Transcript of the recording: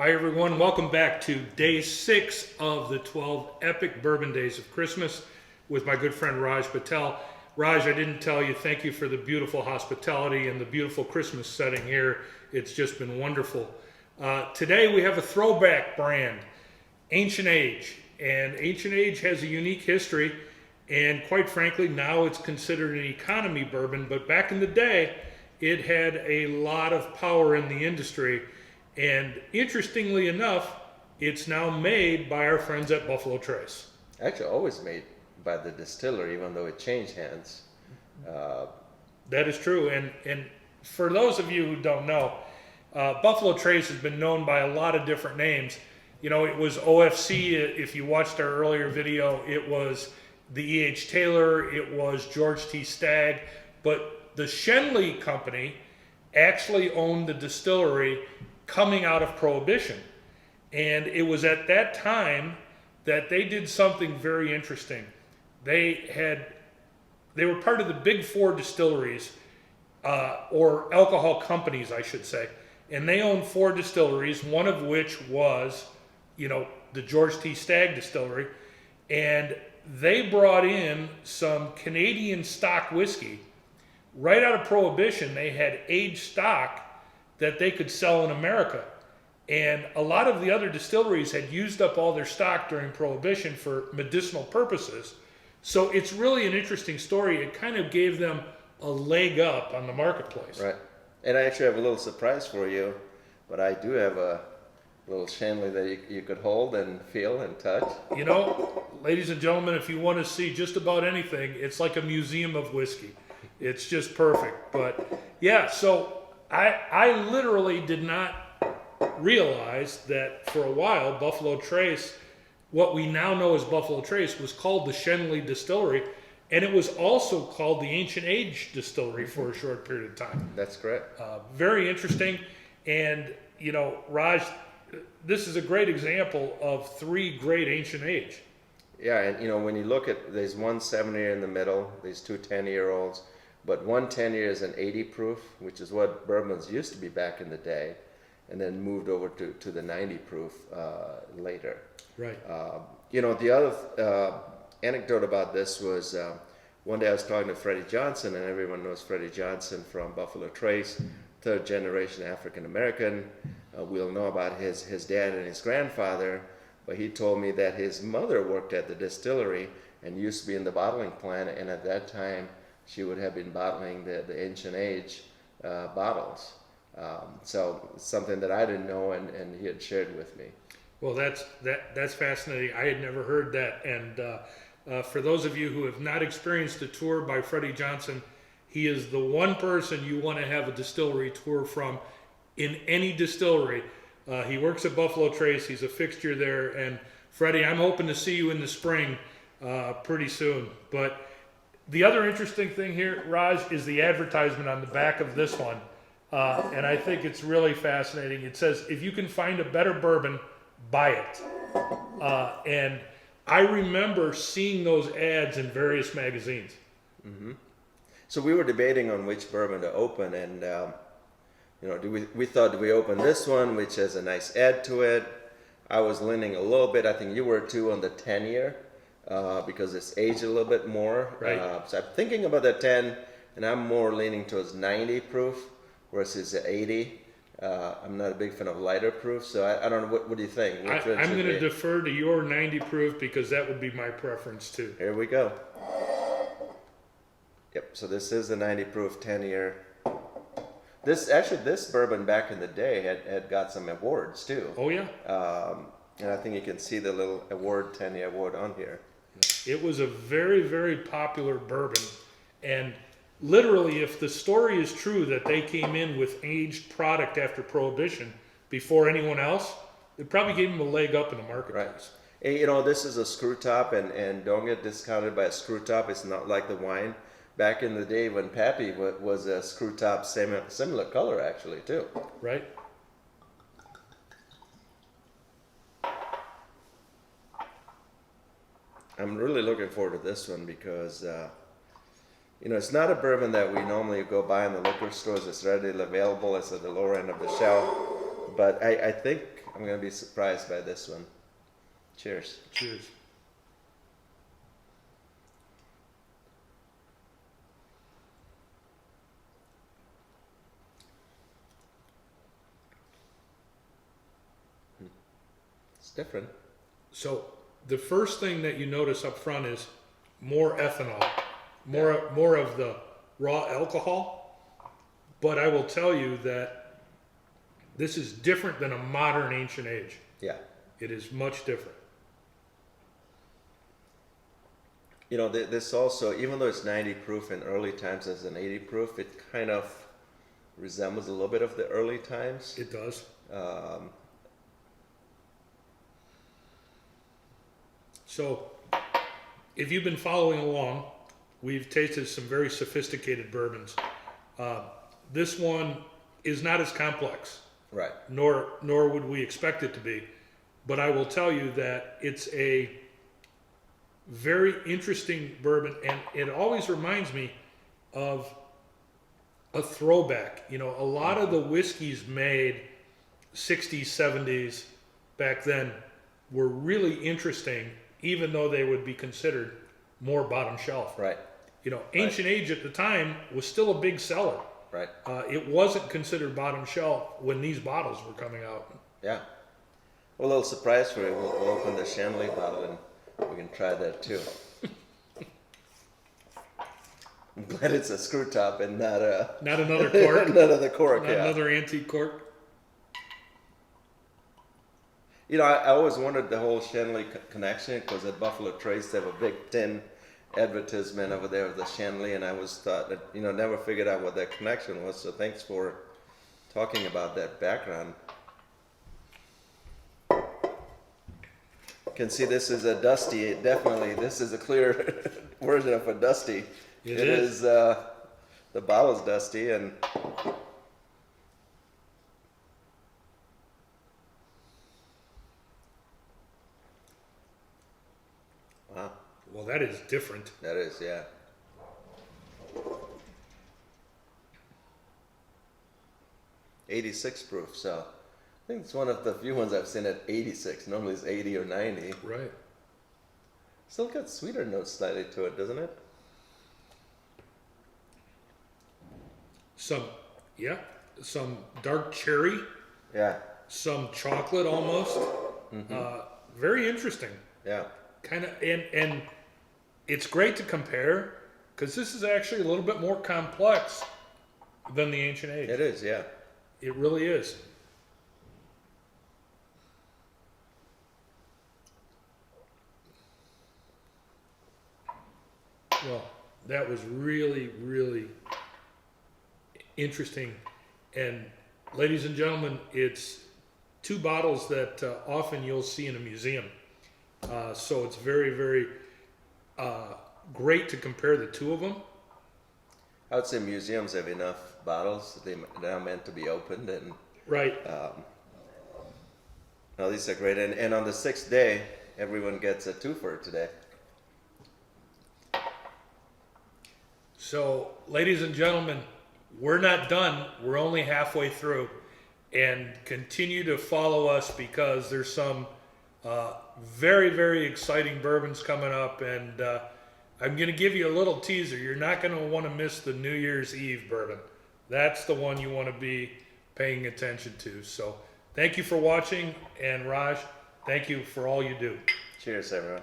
Hi everyone, welcome back to day 6 of the 12 epic bourbon days of Christmas with my good friend Raj Patel. Raj, I didn't tell you, thank you for the beautiful hospitality and the beautiful Christmas setting here. It's just been wonderful. Today we have a throwback brand, Ancient Age. And Ancient Age has a unique history, and quite frankly now it's considered an economy bourbon, but back in the day it had a lot of power in the industry. And interestingly enough, it's now made by our friends at Buffalo Trace. Actually, always made by the distiller, even though it changed hands. That is true. And for those of you who don't know, Buffalo Trace has been known by a lot of different names. You know, it was OFC, if you watched our earlier video, it was the E.H. Taylor, it was George T. Stagg, but the Schenley Company actually owned the distillery coming out of Prohibition. And it was at that time that they did something very interesting. They were part of the big 4 distilleries, or alcohol companies, I should say. And they owned 4 distilleries, one of which was, the George T. Stagg distillery. And they brought in some Canadian stock whiskey. Right out of Prohibition, they had aged stock that they could sell in America. And a lot of the other distilleries had used up all their stock during Prohibition for medicinal purposes. So it's really an interesting story. It kind of gave them a leg up on the marketplace. Right. And I actually have a little surprise for you, but I do have a little Shanley that you could hold and feel and touch. Ladies and gentlemen, if you want to see just about anything, it's like a museum of whiskey. It's just perfect. But yeah, so I literally did not realize that for a while Buffalo Trace, what we now know as Buffalo Trace, was called the Schenley Distillery, and it was also called the Ancient Age Distillery for a short period of time. That's correct. Very interesting. And Raj, this is a great example of 3 great Ancient Age. Yeah, and when you look at, there's one 7-year in the middle, there's 2 10-year-olds, but one 10-year is an 80 proof, which is what bourbons used to be back in the day, and then moved over to the 90 proof later. Right. The other anecdote about this was one day I was talking to Freddie Johnson, and everyone knows Freddie Johnson from Buffalo Trace, 3rd generation African American. We'll know about his dad and his grandfather, but he told me that his mother worked at the distillery and used to be in the bottling plant, and at that time she would have been bottling the Ancient Age bottles. So something that I didn't know, and he had shared with me. Well, that's fascinating. I had never heard that. And for those of you who have not experienced a tour by Freddie Johnson, he is the one person you want to have a distillery tour from in any distillery. He works at Buffalo Trace. He's a fixture there. And Freddie, I'm hoping to see you in the spring pretty soon. But the other interesting thing here, Raj, is the advertisement on the back of this one. And I think it's really fascinating. It says, if you can find a better bourbon, buy it. And I remember seeing those ads in various magazines. Mm-hmm. So we were debating on which bourbon to open, and we thought, do we open this one, which has a nice ad to it? I was leaning a little bit, I think you were too, on the 10-year. Because it's aged a little bit more. Right. So I'm thinking about the 10, and I'm more leaning towards 90 proof versus the 80. I'm not a big fan of lighter proof, so I don't know. What do you think? I'm going to defer to your 90 proof because that would be my preference too. Here we go. Yep, so this is the 90 proof 10-year. This bourbon back in the day had got some awards too. Oh yeah. And I think you can see the little award, 10-year award on here. It was a very, very popular bourbon. And literally, if the story is true that they came in with aged product after Prohibition before anyone else, it probably gave them a leg up in the marketplace. Right. And, this is a screw top, and don't get discounted by a screw top. It's not like the wine. Back in the day when Pappy was a screw top, similar color actually too. Right. I'm really looking forward to this one because it's not a bourbon that we normally go buy in the liquor stores. It's readily available. It's at the lower end of the shelf. But I think I'm gonna be surprised by this one. Cheers. Cheers. It's different. So the first thing that you notice up front is more ethanol, more of the raw alcohol. But I will tell you that this is different than a modern ancient age. Yeah. It is much different. You know, this also, even though it's 90 proof in early times as an 80 proof, it kind of resembles a little bit of the early times. It does. So, if you've been following along, we've tasted some very sophisticated bourbons. This one is not as complex, Right. nor would we expect it to be. But I will tell you that it's a very interesting bourbon, and it always reminds me of a throwback. You know, a lot of the whiskeys made 60s, 70s back then were really interesting, even though they would be considered more bottom shelf. Right. You know, Ancient Age at the time was still a big seller. Right. It wasn't considered bottom shelf when these bottles were coming out. Yeah. Well, a little surprise for you. We'll open the Shanley bottle and we can try that too. I'm glad it's a screw top and not another cork. not another cork. Not Yeah. another antique cork. You know, I always wondered the whole Shanley connection because at Buffalo Trace they have a big tin advertisement over there of the Shanley, and I always thought that, you know, never figured out what that connection was. So thanks for talking about that background. You can see this is a dusty. Definitely, this is a clear version of a dusty. It is. The bottle's dusty, and wow, Well, that is different. that is, yeah. '86 proof, so I think it's one of the few ones I've seen at 86. Normally it's 80 or 90. Right. Still got sweeter notes slightly to it, doesn't it? Some dark cherry, Yeah, some chocolate almost. Very interesting. yeah. Kind of, and it's great to compare because this is actually a little bit more complex than the Ancient Age. It is, yeah. It really is. Well, that was really, really interesting. And ladies and gentlemen, it's two bottles that often you'll see in a museum. So it's very, very great to compare the two of them. I would say museums have enough bottles. They're now meant to be opened, and Right. no, these are great. And on the 6th day, everyone gets a twofer today. So, ladies and gentlemen, we're not done. We're only halfway through. And continue to follow us because there's some very, very exciting bourbons coming up. And I'm going to give you a little teaser. You're not going to want to miss the New Year's Eve bourbon. That's the one you want to be paying attention to. So, thank you for watching. And Raj, thank you for all you do. Cheers, everyone.